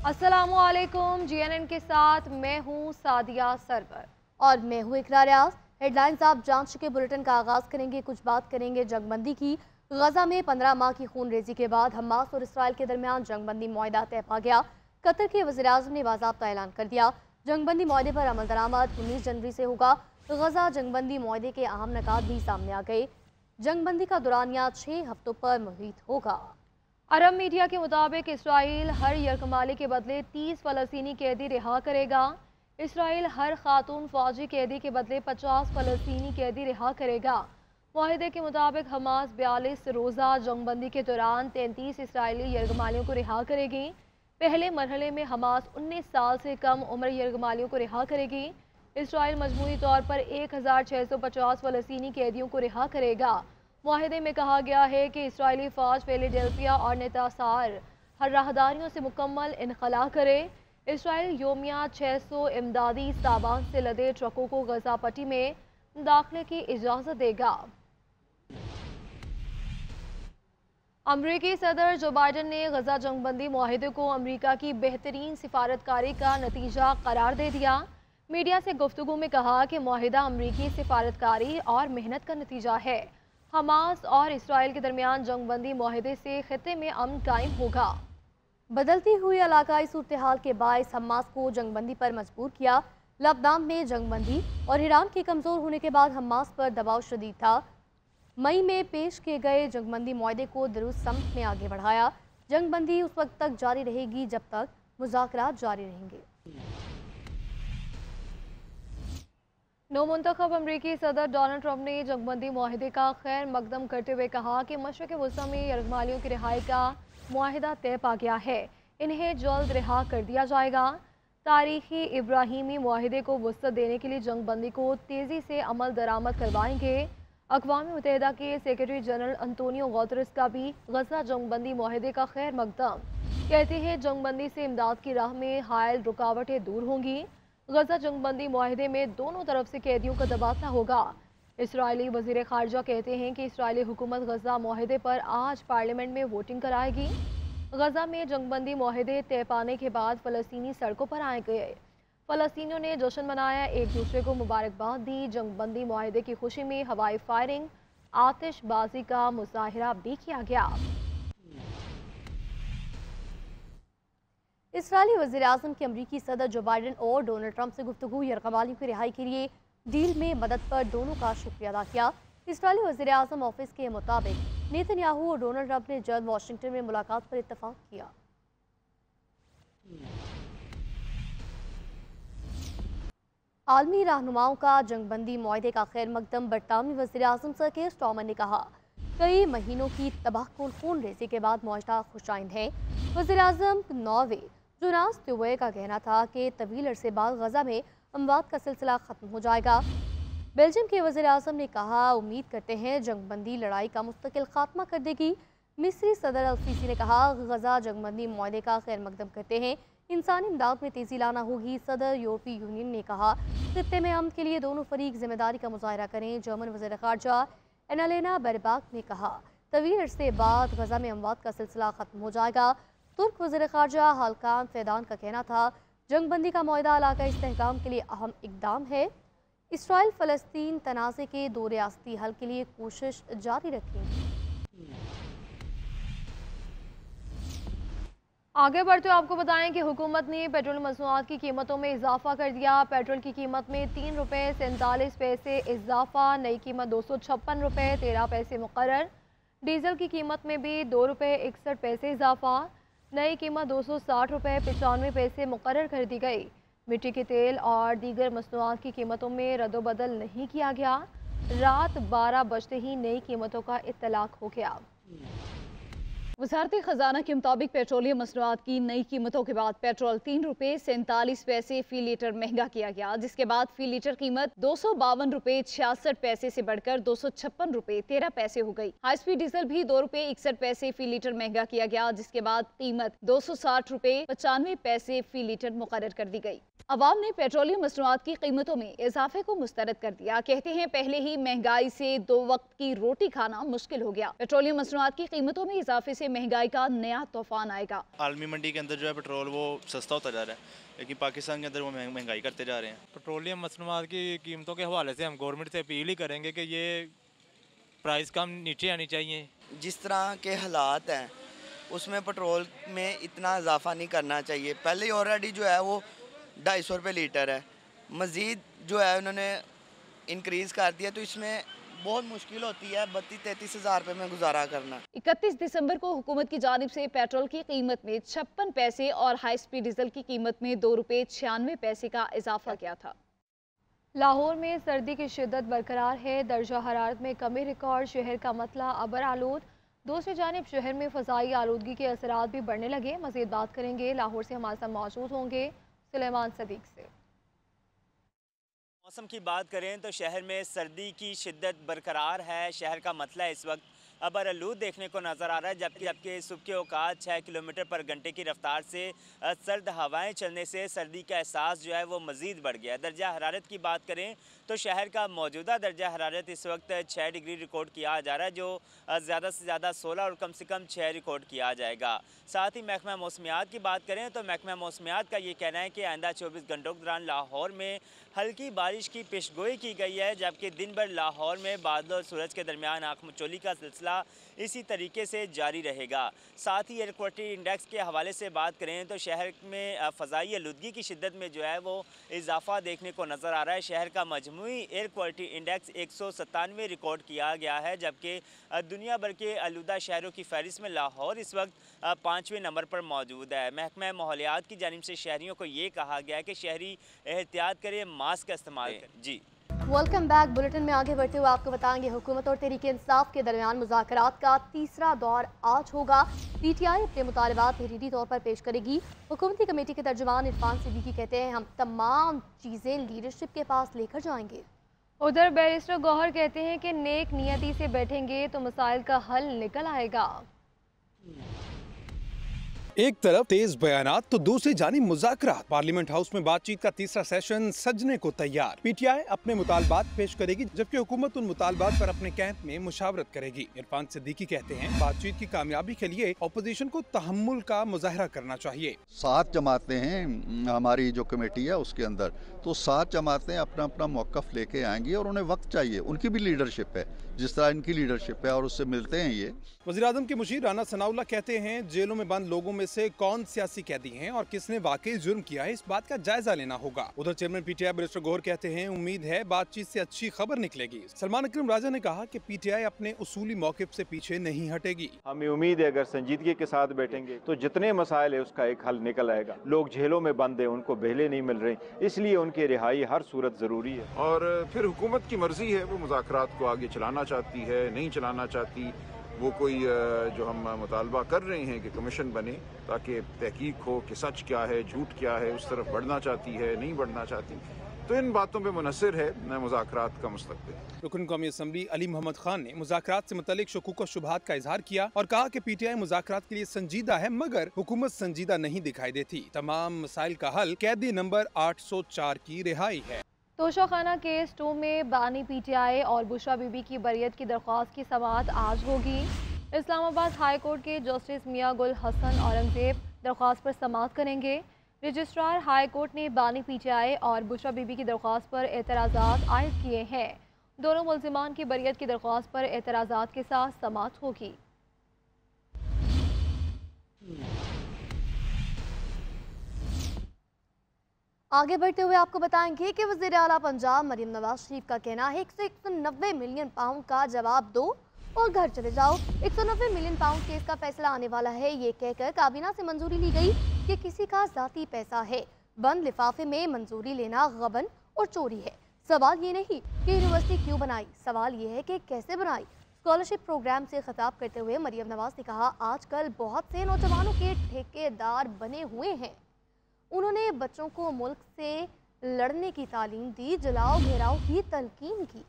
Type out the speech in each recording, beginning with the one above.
अस्सलामुअलैकुम। जीएनएन के साथ मैं हूं सादिया सरवर और मैं हूं इकरा रियाज। हेडलाइंस आप जान चुके। बुलेटिन का आगाज करेंगे। कुछ बात करेंगे जंगबंदी की। गजा में 15 माह की खून रेजी के बाद हमास और इसराइल के दरमियान जंगबंदी मुआहदा तय पा गया। कतर के वज़ीर-ए-आज़म ने बाज़ाब्ता ऐलान कर दिया। जंगबंदी मुआहदे पर अमल दरामद 19 जनवरी से होगा। गजा जंगबंदी मुआहदे के अहम नकात भी सामने आ गए। जंगबंदी का दुरानिया 6 हफ्तों पर मुहित होगा। अरब मीडिया के मुताबिक इसराइल हर यरकमाली के बदले 30 फ़लस्तीनी कैदी रिहा करेगा। इसराइल हर खातून फौजी कैदी के बदले 50 फ़लस्तीनी कैदी रिहा करेगा। मुआहदे के मुताबिक हमास 42 रोज़ा जंगबंदी के दौरान 33 इसराइली यरगमालियों को रिहा करेगी। पहले मरहले में हमास 19 साल से कम उम्र यरगमालियों को रिहा करेगी। इसराइल मजमूई तौर पर 1650 फ़लस्तीनी कैदियों को रिहा करेगा। मुआहदे में कहा गया है कि इसराइली फ़ौज फिलाडेल्फिया और नेतासार हर राहदारियों से मुकम्मल इनखला करे। इसराइल योमिया 600 इमदादी सामान से लदे ट्रकों को गजा पट्टी में दाखिले की इजाज़त देगा। अमरीकी सदर जो बाइडन ने गजा जंगबंदी मुआहदे को अमरीका की बेहतरीन सिफारतकारी का नतीजा करार दे दिया। मीडिया से गुफ्तगू में कहा कि मुआहदा अमरीकी सिफारतकारी और मेहनत का नतीजा है। हमास और इसराइल के दरमियान जंगबंदी मुआहदे से खित्ते में अमन कायम होगा। बदलती हुई इलाकाई सूरत हाल के बायस हमास को जंगबंदी पर मजबूर किया। लबनान में जंगबंदी और ईरान के कमज़ोर होने के बाद हमास पर दबाव शदीद था। मई में पेश किए गए जंगबंदी मुआहदे को दुरुस्त समत में आगे बढ़ाया। जंगबंदी उस वक्त तक जारी रहेगी जब तक मुज़ाकरात जारी रहेंगे। नौमुंतखब अमरीकी सदर डोनाल्ड ट्रंप ने जंगबंदी मुआहदे का खैर मकदम करते हुए कहा कि मशरक़ वस्ता में यरगमालियों की रिहाई का मुआहदा तय पा गया है। इन्हें जल्द रिहा कर दिया जाएगा। तारीखी इब्राहिमी मुआहदे को वसअत देने के लिए जंगबंदी को तेज़ी से अमल दरामद करवाएंगे। अक़वाम मुत्तहिदा के सेक्रेटरी जनरल अंतोनियो गुतेरेस का भी गजा जंगबंदी मुआहदे का खैर मकदम। कहते हैं जंगबंदी से इमदाद की राह में हायल रुकावटें दूर होंगी। गजा जंगबंदी मुआहदे में दोनों तरफ से कैदियों का तबादला होगा। इसराइली वज़ीर ख़ारजा कहते हैं कि इसराइली हुकूमत गजा मुआहदे पर आज पार्लियामेंट में वोटिंग कराएगी। गजा में जंगबंदी मुआहदे तय पाने के बाद फ़लस्तीनी सड़कों पर आए गए। फ़लस्तीनियों ने जश्न मनाया, एक दूसरे को मुबारकबाद दी। जंगबंदी मुआहदे की खुशी में हवाई फायरिंग, आतिशबाजी का मुजाहिरा भी किया गया। इसराइली वज़ीर-ए-आज़म के अमरीकी सदर जो बाइडन और डोनाल्ड ट्रंप से गुफ्तगू यरगमालियों की रिहाई के लिए डील में मदद पर दोनों का शुक्रिया अदा किया। इसराइली वज़ीर-ए-आज़म ऑफिस के मुताबिक नेतन्याहू और डोनाल्ड ट्रंप ने जल्द वाशिंगटन में मुलाकात पर इत्तफाक किया। आलमी रहनुमाओं का जंगबंदी मुआहदे का खैर मकदम। बरतानवी वज़ीर-ए-आज़म सर केयर स्टारमर ने कहा, कई महीनों की तबाहकुन खून रेजी के बाद मुआहदा खुशाइंद है। वज़ीर-ए-आज़म नॉर्वे जोनास स्टुअर का कहना था कि तवील अरसे बाद गजा में अमवात का सिलसिला ख़त्म हो जाएगा। बेल्जियम के वज़ीर-ए-आज़म ने कहा, उम्मीद करते हैं जंगबंदी लड़ाई का मुस्तकिल खात्मा कर देगी। मिस्री सदर अल-सीसी ने कहा, गजा जंगबंदी मुआहदे का खैर मकदम करते हैं। इंसानी इमदाद में तेज़ी लाना होगी। सदर यूरोपीय यूनियन ने कहा, खित्ते में अमन के लिए दोनों फरीक जिम्मेदारी का मुजाहरा करें। जर्मन वज़ीर ख़ारजा एनालेना बेरबाक ने कहा, तवील अरसे बाद गजा में अमवात का सिलसिला ख़त्म हो जाएगा। तुर्क वज़ीर ख़ारजा हालकान फ़ैदान का कहना था, जंगबंदी का मुआहदा इलाक़ाई इस्तेहकाम के लिए अहम इक़दाम है। इसराइल फ़लस्तीन तनाज़े के दो रियासती हल के लिए कोशिश जारी रखेंगे। आगे बढ़ते हुए आपको बताएं कि हुकूमत ने पेट्रोल मसनूआत की कीमतों में इजाफा कर दिया। पेट्रोल की कीमत में 3 रुपये 47 पैसे इजाफा, नई कीमत 256 रुपये 13 पैसे मुकर्रर। डीजल की कीमत में भी 2 रुपये 61 पैसे इजाफा, नई कीमत 260 रुपये 95 पैसे मुकर्रर कर दी गई। मिट्टी के तेल और दीगर मसनूआत की कीमतों में रद्दोबदल नहीं किया गया। रात 12 बजते ही नई कीमतों का इत्तलाक हो गया। वज़ारती ख़जाना के मुताबिक पेट्रोलियम मसनूआत की नई कीमतों के बाद पेट्रोल 3 रुपये 47 पैसे फ़ी लीटर महंगा किया गया, जिसके बाद फ़ी लीटर कीमत 252 रुपये 66 पैसे से बढ़कर 256 रुपये 13 पैसे हो गई। हाई स्पीड डीजल भी 2 रुपये 61 पैसे फ़ी लीटर महंगा किया गया, जिसके बाद कीमत 260 रुपये 95 पैसे फ़ी लीटर मुकर्रर कर दी गई। अवाम ने पेट्रोलियम मसनूआत की कीमतों में इजाफे को मुस्तरद कर दिया। कहते हैं पहले ही महंगाई से 2 वक्त की रोटी खाना मुश्किल हो गया। पेट्रोलियम मसनूआत की कीमतों में इजाफे से महंगाई का नया तूफान आएगा। आलमी मंडी के अंदर जो है पेट्रोल वो सस्ता होता जा रहा है, लेकिन पाकिस्तान के अंदर वो महंगाई करते जा रहे हैं। पेट्रोलियम मसनूआत की कीमतों के हवाले से हम गवर्नमेंट से अपील ही करेंगे कि ये प्राइस कम नीचे आनी चाहिए। जिस तरह के हालात हैं उसमें पेट्रोल में इतना इजाफा नहीं करना चाहिए। पहले ही ऑलरेडी जो है वो 250 रुपये लीटर है, मज़ीद जो है उन्होंने इंक्रीज़ कर दिया, तो इसमें बहुत मुश्किल होती है 32-33 हज़ार रुपये में गुजारा करना। 31 दिसंबर को हुकूमत की जानिब से पेट्रोल की कीमत में 56 पैसे और हाई स्पीड डीजल की कीमत में 2 रुपये 96 पैसे का इजाफा किया था। लाहौर में सर्दी की शिद्दत बरकरार है। दर्जा हरारत में कमी रिकॉर्ड। शहर का मतला अबर आलूद। दूसरी जानिब शहर में फ़ज़ाई आलूदगी के असरात भी बढ़ने लगे। मज़ीद बात करेंगे, लाहौर से हमारे साथ मौजूद होंगे सुलेमान सदीक से। मौसम की बात करें तो शहर में सर्दी की शिद्दत बरकरार है। शहर का मतला इस वक्त अबर आलूद देखने को नज़र आ रहा है, जबकि सुबह के औकात 6 किलोमीटर पर घंटे की रफ्तार से सर्द हवाएं चलने से सर्दी का एहसास जो है वो मज़ीद बढ़ गया। दर्जा हरारत की बात करें तो शहर का मौजूदा दर्जा हरारत इस वक्त 6 डिग्री रिकॉर्ड किया जा रहा है, जो ज़्यादा से ज़्यादा 16 और कम से कम 6 रिकॉर्ड किया जाएगा। साथ ही महकमा मौसमियात की बात करें तो महकमा मौसमियात का ये कहना है कि आइंदा 24 घंटों के दौरान लाहौर में हल्की बारिश की पेशगोई की गई है, जबकि दिन भर लाहौर में बादल और सूरज के दरमियान आँखमचोली का सिलसिला इसी तरीके से जारी रहेगा। साथ ही एयर क्वालिटी इंडेक्स के हवाले से बात करें तो शहर में फ़ज़ाई आलूदगी की शिद्दत में जो है वो इजाफा देखने को नज़र आ रहा है। शहर का मजमूई एयर क्वालिटी इंडेक्स 197 रिकॉर्ड किया गया है, जबकि दुनिया भर के आलूदा शहरों की फहरिस्त में लाहौर इस वक्त 5वें नंबर पर मौजूद है। महकमा माहौलियात की जानिब से शहरियों को ये कहा गया है कि शहरी एहतियात करें, मास्क का इस्तेमाल करें। जी वेलकम बैक। बुलेटिन में आगे बढ़ते हुए आपको बताएंगे हुकूमत और तहरीक इंसाफ के दरमियान मुज़ाकरात का तीसरा दौर आज होगा। PTI अपने मुतालबात तहरीरी तौर पर पेश करेगी। हुकूमती कमेटी के तर्जुमान इरफान सिद्दीकी कहते हैं हम तमाम चीज़ें लीडरशिप के पास लेकर जाएंगे। उधर बैरिस्टर गौहर कहते हैं कि नेक नियति से बैठेंगे तो मसाइल का हल निकल आएगा। एक तरफ तेज बयानात तो दूसरी जानिब मुज़ाकरात। पार्लियामेंट हाउस में बातचीत का तीसरा सेशन सजने को तैयार। PTI अपने मुतालबात पेश करेगी, जबकि हुकूमत उन मुतालबात पर अपने कैंप में मुशावरत करेगी। इरफान सिद्दीकी कहते हैं बातचीत की कामयाबी के लिए अपोजिशन को तहम्मुल का मुजाहरा करना चाहिए। 7 जमातें हैं हमारी जो कमेटी है उसके अंदर, तो 7 जमातें अपना अपना मौक़िफ़ लेके आएंगी और उन्हें वक्त चाहिए। उनकी भी लीडरशिप है जिस तरह इनकी लीडरशिप है और उससे मिलते हैं ये। वज़ीर-ए-आज़म के मुशीर राना सनाउल्लाह कहते हैं जेलों में बंद लोगों में से कौन सियासी कैदी हैं और किसने वाकई जुर्म किया है, इस बात का जायजा लेना होगा। उधर चेयरमैन PTI बैरिस्टर गौहर कहते हैं उम्मीद है बातचीत से अच्छी खबर निकलेगी। सलमान अकरम राजा ने कहा कि PTI अपने उसूली मौक़िफ़ से पीछे नहीं हटेगी। हमें उम्मीद है अगर संजीदगी के साथ बैठेंगे तो जितने मसाइल है उसका एक हल निकल आएगा। लोग जेलों में बंद है, उनको बेहले नहीं मिल रही, इसलिए उनकी रिहाई हर सूरत ज़रूरी है। और फिर हुकूमत की मर्जी है, वो मुज़ाकरात को आगे चलाना चाहती है, नहीं चलाना चाहती। वो कोई जो हम मुतालबा कर रहे हैं कि कमीशन बने ताकि तहकीक हो कि सच क्या है झूठ क्या है, उस तरफ बढ़ना चाहती है नहीं बढ़ना चाहती, तो इन बातों पे मुनसर है मुज़ाकरात का मुस्तक़बिल। रुकन कौमी असम्बली अली मोहम्मद खान ने मुज़ाकरात से मुतल्लिक शकूक और शुबहात का इजहार किया और कहा कि PTI मुज़ाकरात के लिए संजीदा है, मगर हुकूमत संजीदा नहीं दिखाई देती। तमाम मसाइल का हल कैदी नंबर 804 की रिहाई है। तोशाखाना केस 2 में बानी PTI और बुशरा बीबी की बरियत की दरख्वास्त की समाअत आज होगी। इस्लामाबाद हाई कोर्ट के जस्टिस मियां गुल हसन औरंगजेब दरख्वास्त पर समाअत करेंगे। रजिस्ट्रार हाई कोर्ट ने बानी PTI और बुशरा बीबी की दरख्वास्त पर एतराज़ात आयद किए हैं। दोनों मुल्ज़िमान की बरियत की दरख्वास्त पर एतराज़ात के साथ समाअत होगी। आगे बढ़ते हुए आपको बताएंगे कि वज़ीर आला पंजाब मरियम नवाज शरीफ का कहना है 190 मिलियन पाउंड का जवाब दो और घर चले जाओ। 190 मिलियन पाउंड केस का फैसला आने वाला है, ये कहकर काबीना से मंजूरी ली गई कि किसी का ज़ाती पैसा है। बंद लिफाफे में मंजूरी लेना गबन और चोरी है। सवाल ये नहीं कि यूनिवर्सिटी क्यों बनाई, सवाल ये है कि कैसे बनाई। स्कॉलरशिप प्रोग्राम से खिताब करते हुए मरियम नवाज ने कहा आजकल बहुत से नौजवानों के ठेकेदार बने हुए हैं। उन्होंने बच्चों को मुल्क से लड़ने की तालीम दी, जलाओ घेराव की तलकीन की।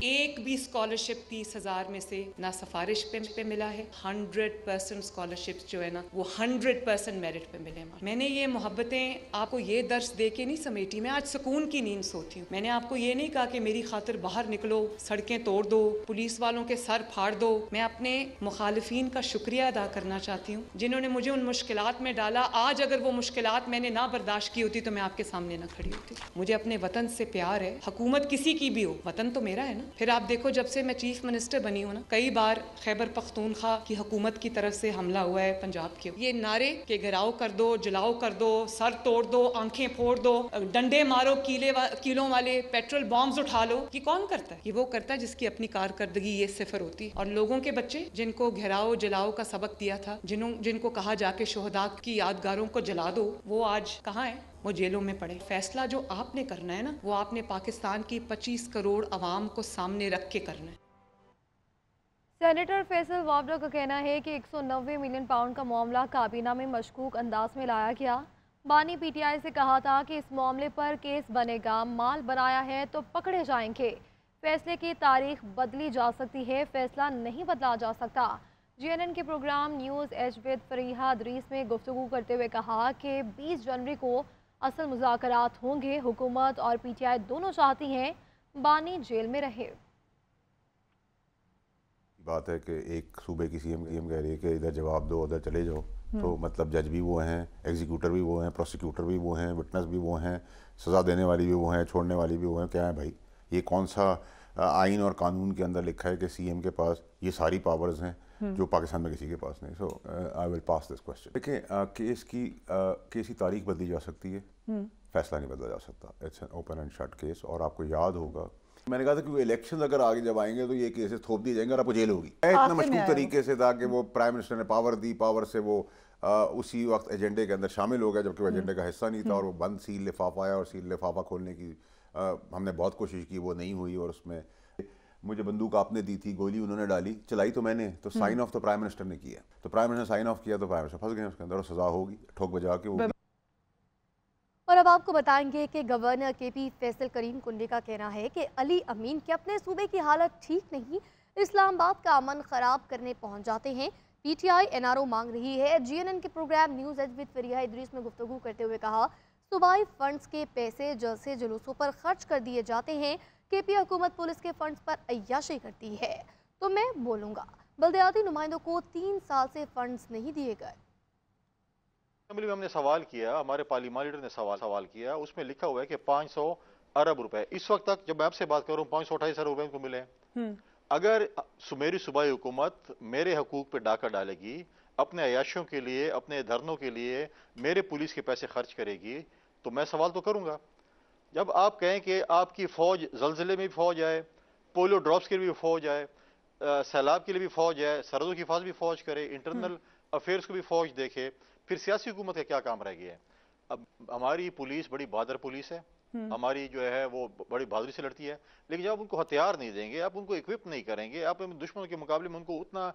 एक भी स्कॉलरशिप 30,000 में से ना सिफारिश पे मिला है। 100% स्कॉलरशिप्स जो है ना वो 100% मेरिट पे मिले। मैंने ये मोहब्बतें आपको ये दर्श दे के नहीं समेटी, मैं आज सुकून की नींद सोती हूँ। मैंने आपको ये नहीं कहा कि मेरी खातिर बाहर निकलो, सड़कें तोड़ दो, पुलिस वालों के सर फाड़ दो। मैं अपने मुखालिफिन का शुक्रिया अदा करना चाहती हूँ जिन्होंने मुझे उन मुश्किलात में डाला। आज अगर वो मुश्किलात मैंने ना बर्दाश्त की होती तो मैं आपके सामने ना खड़ी होती। मुझे अपने वतन से प्यार है, हुकूमत किसी की भी हो, वतन तो मेरा है ना। फिर आप देखो जब से मैं चीफ मिनिस्टर बनी हूँ ना, कई बार खैबर पख्तूनख्वा की हुकूमत की तरफ से हमला हुआ है पंजाब के। ये नारे के घिराव कर दो, जलाओ कर दो, सर तोड़ दो, आंखें फोड़ दो, डंडे मारो, किलों वाले पेट्रोल बॉम्ब्स उठा लो, ये कौन करता है? ये वो करता है जिसकी अपनी कारकर्दगी ये सिफर होती है। और लोगों के बच्चे जिनको घेराव जलाओ का सबक दिया था, जिनको कहा जाके शोहदा की यादगारों को जला दो, वो आज कहाँ है? वो जेलों में पड़े। फैसला जो आपने करना है ना, वो आपने पाकिस्तान की 25 करोड़ आवाम को सामने रख के करना है। सेनेटर फैसल वावडा का कहना है कि 190 मिलियन पाउंड का मामला काबीना में मशकूक अंदाज में लाया गया। बानी पीटीआई से कहा था कि इस मामले पर केस बनेगा, माल बनाया है तो पकड़े जाएंगे। फैसले की तारीख बदली जा सकती है, फैसला नहीं बदला जा सकता। जीएनएन के programme news edge with Fariha Adrees में गुफ्तगू करते हुए कहा कि 20 जनवरी को असल मुज़ाकरात होंगे। हुकूमत और पीटीआई दोनों चाहती हैं बानी जेल में रहे। बात है कि एक सूबे की सीएम कह रही है कि इधर जवाब दो, उधर चले जाओ। तो मतलब जज भी वो हैं, एग्जीक्यूटर भी वो हैं, प्रोसिक्यूटर भी वो हैं, विटनेस भी वो हैं, सज़ा देने वाली भी वो हैं, छोड़ने वाली भी वो हैं। क्या है भाई, ये कौन सा आइन और कानून के अंदर लिखा है कि सीएम के पास ये सारी पावर्स हैं जो पाकिस्तान में किसी के पास नहीं। So I will pass this question. देखिए, केस की तारीख बदली जा सकती है, फैसला नहीं बदला जा सकता। It's an open and shut case. और आपको याद होगा मैंने कहा था कि इलेक्शन अगर आगे जब आएंगे तो ये केसेस थोप दिए जाएंगे और आपको जेल होगी। इतना मशकूक तरीके से था कि वो प्राइम मिनिस्टर ने पावर दी, पावर से वो उसी वक्त एजेंडे के अंदर शामिल हो गया जबकि वो एजेंडे का हिस्सा नहीं था। और वो बंद सील लिफाफा आया और सील लिफाफा खोलने की हमने बहुत कोशिश की, वो नहीं हुई। और उसमें मुझे बंदूक आपने दी थी, गोली उन्होंने डाली, चलाई तो मैंने, तो साइन ऑफ तो प्राइम मिनिस्टर ने किया। तो प्राइम मिनिस्टर साइन ऑफ किया तो प्राइम मिनिस्टर फंस गए उसके अंदर और सजा होगी ठोक बजा के वो। और अब आपको बताएंगे कि गवर्नर केपी फैसल करीम कुंडी का कहना है कि अली अमीन के अपने सूबे की हालत ठीक नहीं, इस्लामाबाद का अमन खराब करने पहुंच जाते हैं। पीटीआई एनआरओ मांग रही है। जीएनएन के programme news edge with Fariha Idrees में गुफ्तगू करते हुए कहा, सूबाई फंड्स के पैसे जलसे जुलूसों पर खर्च कर दिए जाते हैं। केपी हुकूमत पुलिस के फंड्स पर अय्याशी करती है तो मैं बोलूँगा। बल्दियाती नुमाइंदों को 3 साल से फंड्स नहीं दिए गए। असेंबली में हमने सवाल किया, हमारे पार्लियामेंट लीडर ने सवाल किया, उसमें लिखा हुआ है कि 500 अरब रुपए इस वक्त तक जब मैं आपसे बात करूं 528 अरब रुपए उनको मिले। अगर मेरी सूबाई हुकूमत मेरे हकूक पे डाका डालेगी, अपने अयाशियों के लिए, अपने धरनों के लिए मेरे पुलिस के पैसे खर्च करेगी, तो मैं सवाल तो करूंगा। जब आप कहें कि आपकी फौज जलजिले में भी फौज आए, पोलियो ड्रॉप्स के लिए भी फौज आए, सैलाब के लिए भी फौज आए, सरहदों की हिफाजत भी फौज करे, इंटरनल अफेयर्स को भी फौज देखे, फिर सियासी हुकूमत का क्या काम रह गया है? अब हमारी पुलिस बड़ी बहादुर पुलिस है, हमारी जो है वो बड़ी बहादुरी से लड़ती है, लेकिन जब आप उनको हथियार नहीं देंगे, आप उनको इक्विप नहीं करेंगे, आप दुश्मनों के मुकाबले में उनको उतना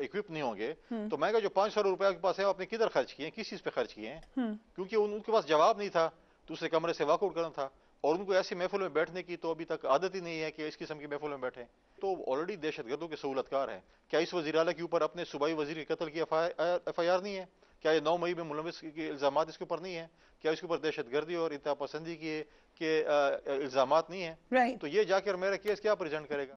इक्विप नहीं होंगे, तो मैं जो 500 रुपए आपके पास है आपने किधर खर्च किए, किस चीज पे खर्च किए हैं? क्योंकि उनके पास जवाब नहीं था, दूसरे कमरे से वॉकआउट करना था। और उनको ऐसी महफिल में बैठने की तो अभी तक आदत ही नहीं है कि इस किस्म की महफिल में बैठे। तो ऑलरेडी दहशतगर्दों के सहूलतकार हैं। क्या इस वज़ीर आला के ऊपर अपने सूबाई वजीर के कत्ल की FIR नहीं है? क्या ये 9 मई में मुलविस के इल्जाम इसके ऊपर नहीं है? क्या इसके ऊपर दहशतगर्दी और इंतहा पसंदी के इल्जाम नहीं है? तो ये जाकर मेरा केस क्या प्रेजेंट करेगा?